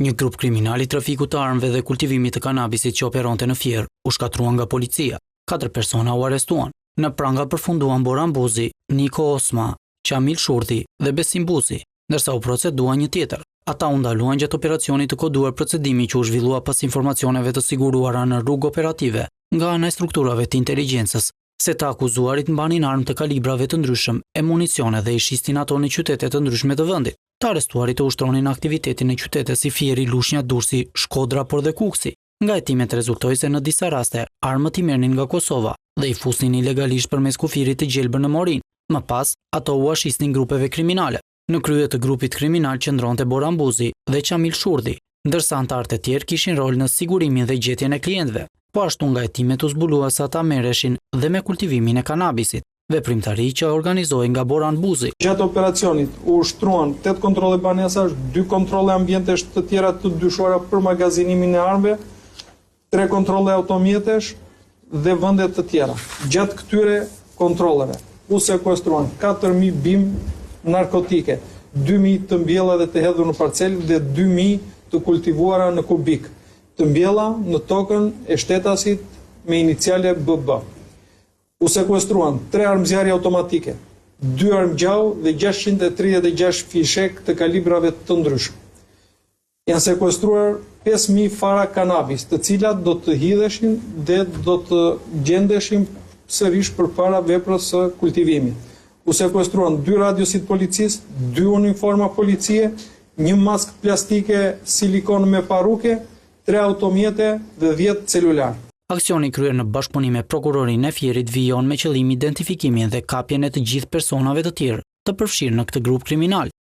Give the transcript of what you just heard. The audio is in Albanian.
Një grup kriminal i trafikut të armëve dhe kultivimit të kanabisit që operonte në Fier u shkatruan nga policia. 4 persona u arrestuan. Në pranga përfunduan Boran Buzi, Niko Osma, Qamil Shurti dhe Besim Buzi, ndërsa u procedua një tjetër. Ata u ndaluan gjatë operacionit të koduar procedimi që u zhvillua pas informacioneve të siguruara në rrugë operative nga ana e strukturave të inteligjencës, se të akuzuarit mbanin armë të kalibrave të ndryshëm e municione dhe i shistin ato në qytete të ndryshme të vendit. Të arrestuarit të ushtronin aktivitetin në qytete si Fieri, Lushnja, Durrësi, Shkodra, por dhe Kuksi. Nga hetimet rezultoi se në disa raste armët i merrnin nga Kosova dhe i fusnin ilegalisht përmes kufirit të gjelbër në Morin. Më pas, ato u ashisnin grupeve kriminale. Në krye të grupit kriminal qëndronte Boran Buzi dhe Qamil Shurti, ndërsa anëtarët e tjerë kishin rol në sigurimin dhe gjetjen e klientëve. Po ashtu nga hetimet u zbulua se ata merreshin dhe me kultivimin e kanabisit, veprimtari që organizohej nga Boran Buzi. Gjatë operacionit u ushtruan 8 kontrolle banesash, 2 kontrolle ambientesh të tjera të dyshuara për magazinimin e armëve, 3 kontrolle automjetesh dhe vende të tjera. Gjatë këtyre kontrolleve u sekuestruan 4000 bimë narkotike, 2000 të mbjella dhe të hedhur në parcel dhe 2000 të kultivuara në kubik, të mbjella në tokën e shtetasit me iniciale BB. U sekuestruan 3 armë zjarri automatike, 2 armë gjau dhe 636 fishek të kalibrave të ndryshëm. Janë sekuestruar 5000 fara kanabis, të cilat do të hidheshin dhe do të gjendeshin sërish përpara veprës së kultivimit. U sekuestruan 2 radiosit policisë, 2 uniforma policie, 1 maskë plastike silikon me paruke, 3 automjete dhe 10 celular. Aksioni kryer në bashkëpunim me prokurorinë e Fierit vijon me qëllim identifikimin dhe kapjen e të gjithë personave të tjerë të përfshirë në këtë grup kriminal.